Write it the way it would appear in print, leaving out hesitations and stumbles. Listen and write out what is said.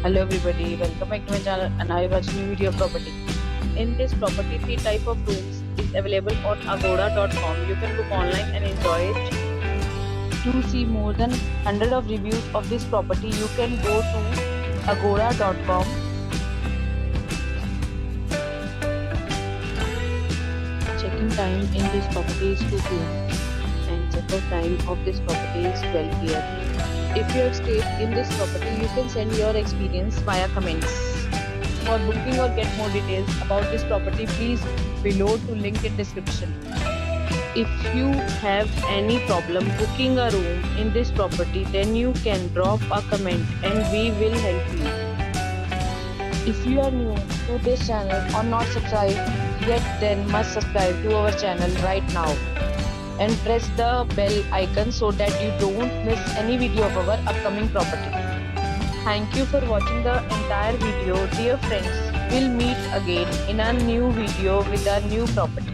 Hello everybody, welcome back to my channel and I watch new video of property. In this property, three type of rooms is available on agoda.com. You can book online and enjoy it. To see more than 100 of reviews of this property, you can go to agoda.com. Check-in time in this property is 2 p.m. and check-out time of this property is 12 p.m. If you have stayed in this property, you can send your experience via comments. For booking or get more details about this property, please below to link in description. If you have any problem booking a room in this property, then you can drop a comment and we will help you. If you are new to this channel or not subscribed yet, then must subscribe to our channel right now and press the bell icon so that you don't miss any video of our upcoming property. Thank you for watching the entire video. Dear friends, we'll meet again in a new video with a new property.